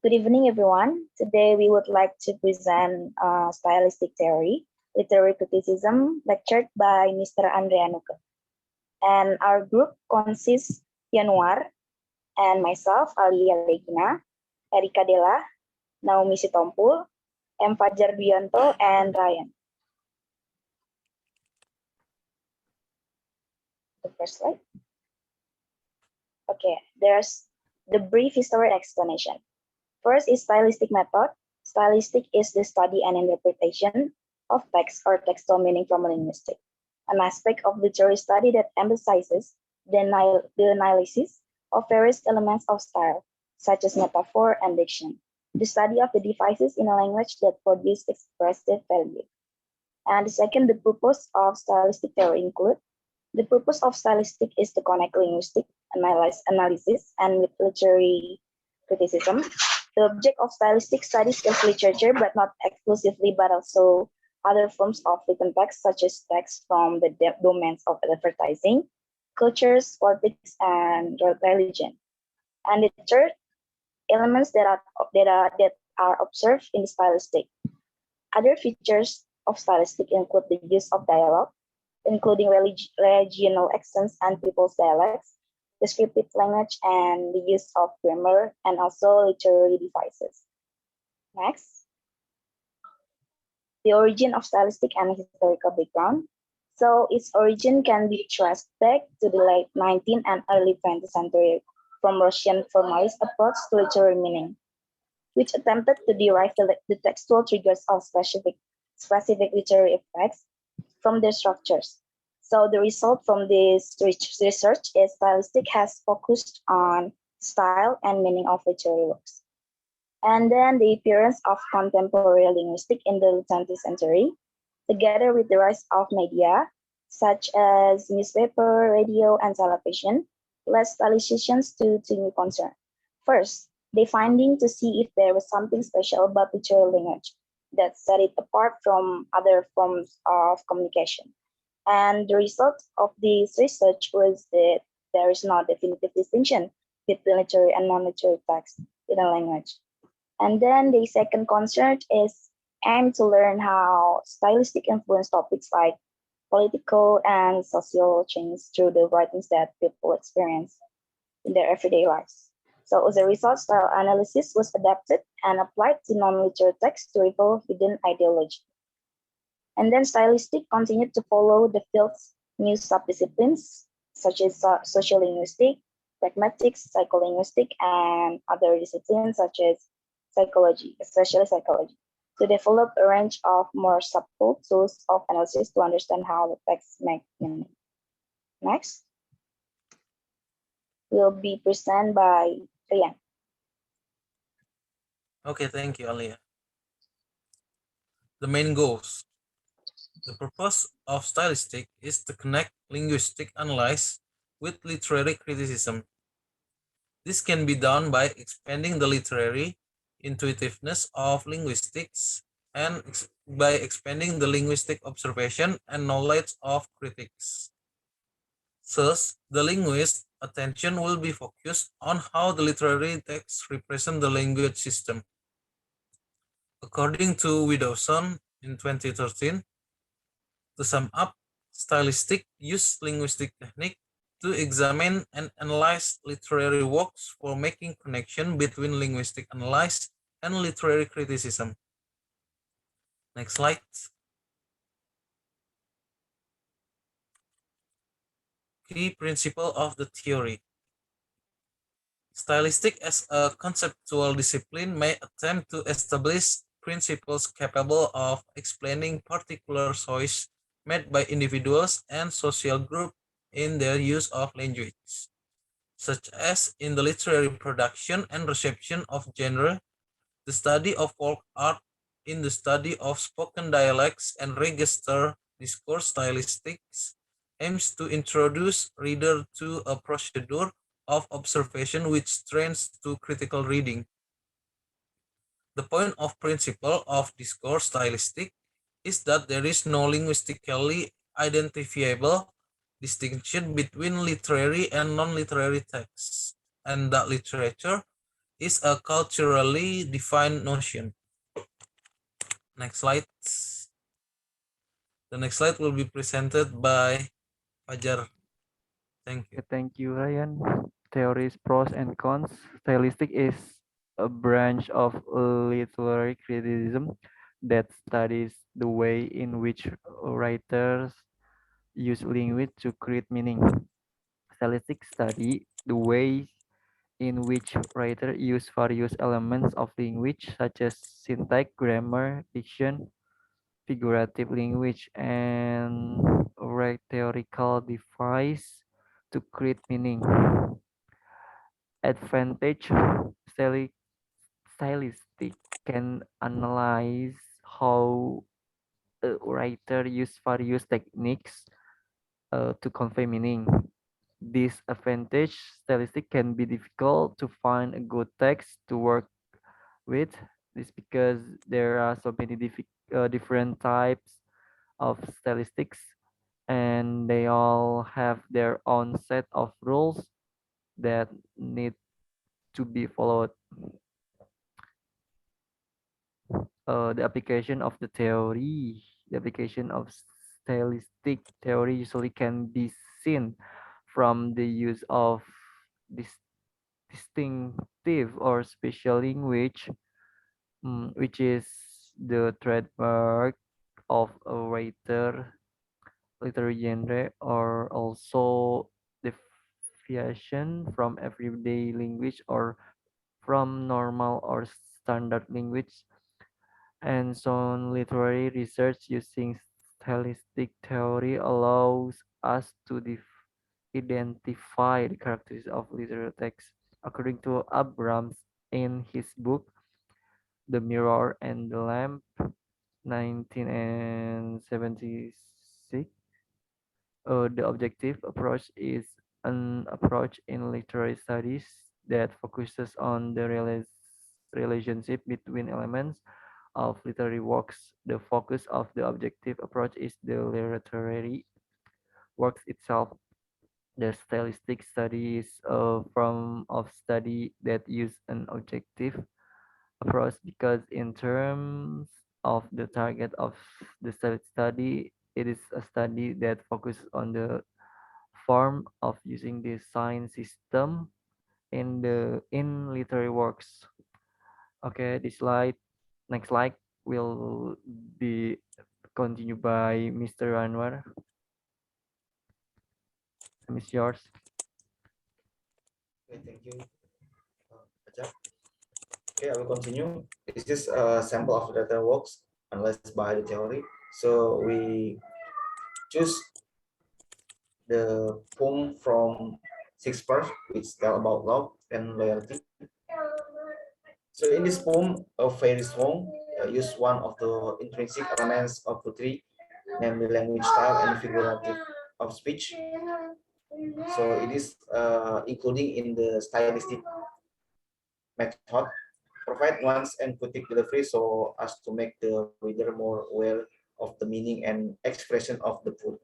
Good evening, everyone. Today we would like to present stylistic theory, literary criticism, lectured by Mr. Andrianuke. And our group consists Yanuar and myself, Allya R.O, Erika Della, Naomi S, Fajar D, and Ryan. The first slide. Okay, there's the brief history explanation. First is stylistic method. Stylistic is the study and interpretation of text or textual meaning from linguistics, an aspect of literary study that emphasizes the analysis of various elements of style, such as metaphor and diction, the study of the devices in a language that produce expressive value. And the second, the purpose of stylistic theory include the purpose of stylistic is to connect linguistic analysis and with literary criticism. The object of stylistic studies is literature, but not exclusively, but also other forms of written text, such as text from the domains of advertising, cultures, politics, and religion. And the third, elements that are observed in stylistic. Other features of stylistic include the use of dialogue, including regional accents and people's dialects, descriptive language, and the use of grammar, and also literary devices. Next, the origin of stylistic and historical background. So its origin can be traced back to the late 19th and early 20th century from Russian formalist approach to literary meaning, which attempted to derive the textual triggers of specific literary effects from their structures. So the result from this research is stylistic has focused on style and meaning of literary works. And then the appearance of contemporary linguistics in the 20th century, together with the rise of media, such as newspaper, radio, and television, led stylisticians to new concerns. First, they finding to see if there was something special about literary language that set it apart from other forms of communication. And the result of this research was that there is no definitive distinction between literary and non-literary text in a language. And then the second concern is aim to learn how stylistic influence topics like political and social change through the writings that people experience in their everyday lives. So as a result, style analysis was adapted and applied to non-literary text to evolve within ideology. And then stylistic continued to follow the field's new subdisciplines, such as social linguistics, pragmatics, psycholinguistics, and other disciplines such as psychology, especially psychology, to develop a range of more subtle tools of analysis to understand how the text make meaning. Next will be presented by Rian. Okay, thank you, Allya. The main goals. The purpose of stylistic is to connect linguistic analysis with literary criticism. This can be done by expanding the literary intuitiveness of linguistics and by expanding the linguistic observation and knowledge of critics. Thus, the linguist's attention will be focused on how the literary texts represent the language system. According to Widowson in 2013, to sum up, stylistic use linguistic technique to examine and analyze literary works for making connection between linguistic analysis and literary criticism. Next slide. Key principle of the theory. Stylistic as a conceptual discipline may attempt to establish principles capable of explaining particular choice made by individuals and social groups in their use of language, such as in the literary production and reception of genre, the study of folk art, in the study of spoken dialects and register discourse. Stylistics aims to introduce reader to a procedure of observation which trains to critical reading. The point of principle of discourse stylistic is that there is no linguistically identifiable distinction between literary and non-literary texts, and that literature is a culturally defined notion. Next slide. The next slide will be presented by Fajar. Thank you. Thank you, Ryan. Theories, pros and cons. Stylistic is a branch of literary criticism that studies the way in which writers use language to create meaning. Stylistic study the ways in which writers use various elements of language such as syntax, grammar, diction, figurative language, and rhetorical device to create meaning. Advantage: stylistic can analyze how a writer use various techniques to convey meaning. Disadvantage: stylistic can be difficult to find a good text to work with. This because there are so many different types of stylistics, and they all have their own set of rules that need to be followed. The application of the application of stylistic theory usually can be seen from the use of this distinctive or special language, which is the trademark of a writer, literary genre, or also deviation from everyday language or from normal or standard language. And some literary research using stylistic theory allows us to identify the characteristics of literary text. According to Abrams in his book The Mirror and the Lamp, 1976, the objective approach is an approach in literary studies that focuses on the relationship between elements of literary works. The focus of the objective approach is the literary works itself. The stylistic study is a form of study that use an objective approach because in terms of the target of the study, it is a study that focuses on the form of using the sign system in literary works. Okay, this slide, next slide will be continued by Mr. Anwar. Miss yours. Okay, thank you. Ajak. Okay, I will continue. This is a sample of data works analyzed by the theory. So we choose the poem from six verse, which tell about love and loyalty. So in this poem, a fairy song use one of the intrinsic elements of poetry, namely language style and figurative of speech. So it is including in the stylistic method, provide nuance and poetic delivery so as to make the reader more aware of the meaning and expression of the poem.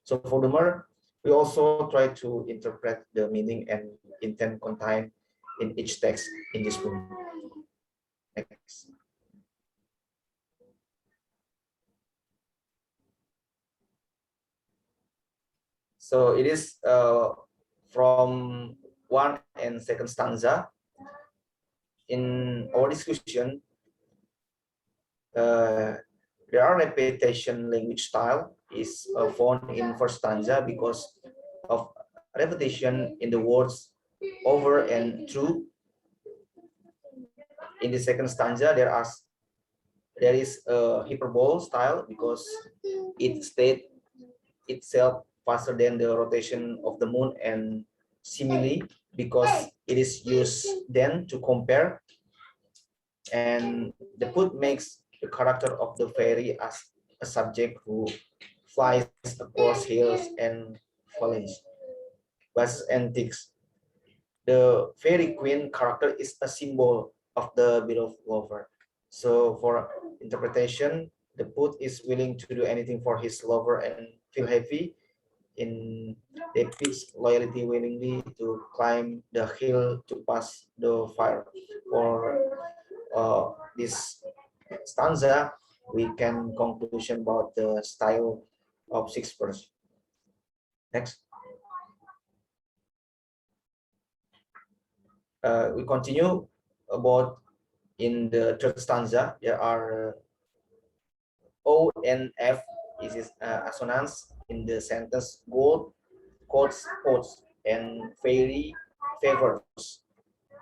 So furthermore, we also try to interpret the meaning and intent contained in each text in this poem. Next. So it is from one and second stanza. In our discussion, there are repetition language style is found in first stanza because of repetition in the words over and through. In the second stanza, there is a hyperbole style because it states itself faster than the rotation of the moon, and simile because it is used then to compare, and the put makes the character of the fairy as a subject who flies across hills and valleys, buses and digs. The fairy queen character is a symbol of the beloved lover. So for interpretation, the put is willing to do anything for his lover and feel happy. In depicts loyalty willingly to climb the hill to pass the fire. for this stanza, we can conclusion about the style of six verse. Next. We continue about in the third stanza. There are O and F is assonance in the sentence gold, quotes, quotes, and fairy favors.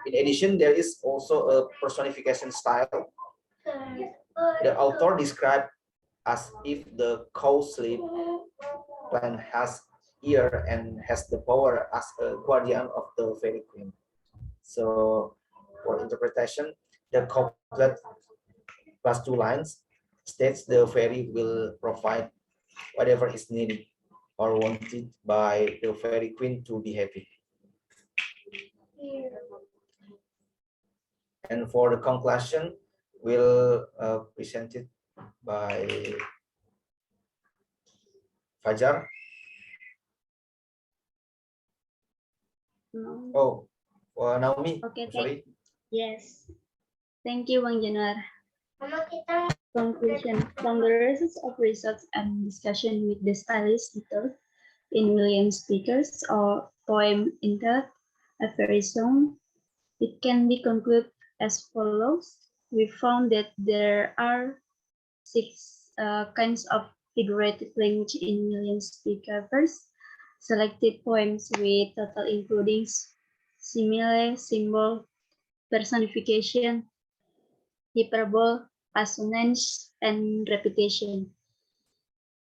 In addition, there is also a personification style. The author described as if the cow sleep plant has ear and has the power as a guardian of the fairy queen. So for interpretation, the couplet plus two lines states the fairy will provide whatever is needed or wanted by the fairy queen to be happy. And for the conclusion, we'll present it by Fajar. No. Oh, Naomi. Okay, Sorry. Yes. Thank you, Bang Januar. Conclusion. From the results of research and discussion with the stylist in William Speaker's or poem Entitled A Fairy Song, it can be concluded as follows. We found that there are six kinds of figurative language in William Speaker verse. Selected poems with total including simile, symbol, personification, hyperbole, assonance, and repetition.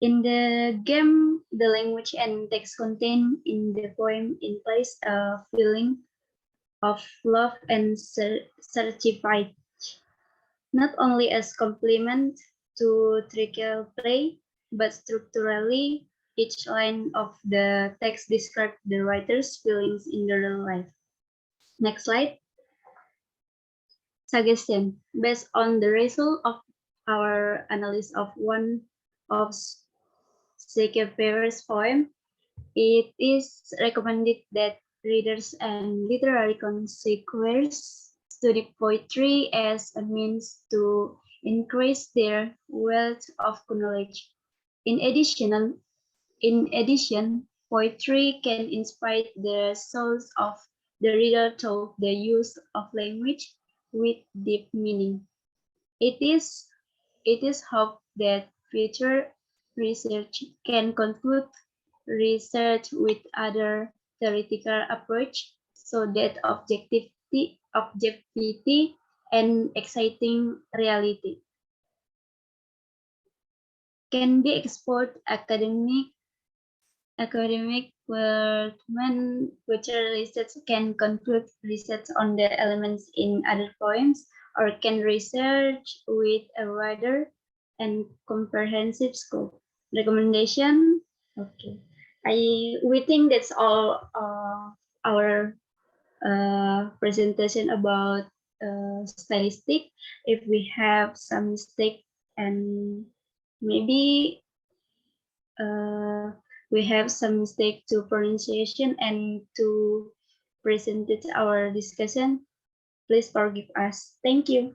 In the game, the language and text contained in the poem implies a feeling of love and certified, not only as complement to trivial play, but structurally, each line of the text describes the writer's feelings in their real life. Next slide. Suggestion. Based on the result of our analysis of one of Shakespeare's poem, it is recommended that readers and literary connoisseurs study poetry as a means to increase their wealth of knowledge. In addition, poetry can inspire the souls of the reader through the use of language with deep meaning. It is hoped that future research can conclude research with other theoretical approach so that objectivity and exciting reality can be explored academic world when future research can conclude research on the elements in other poems or can research with a wider and comprehensive scope. Recommendation. Okay. We think that's all our presentation about stylistic. If we have some mistake and maybe we have some mistake to pronunciation and to present it our discussion, please forgive us. Thank you.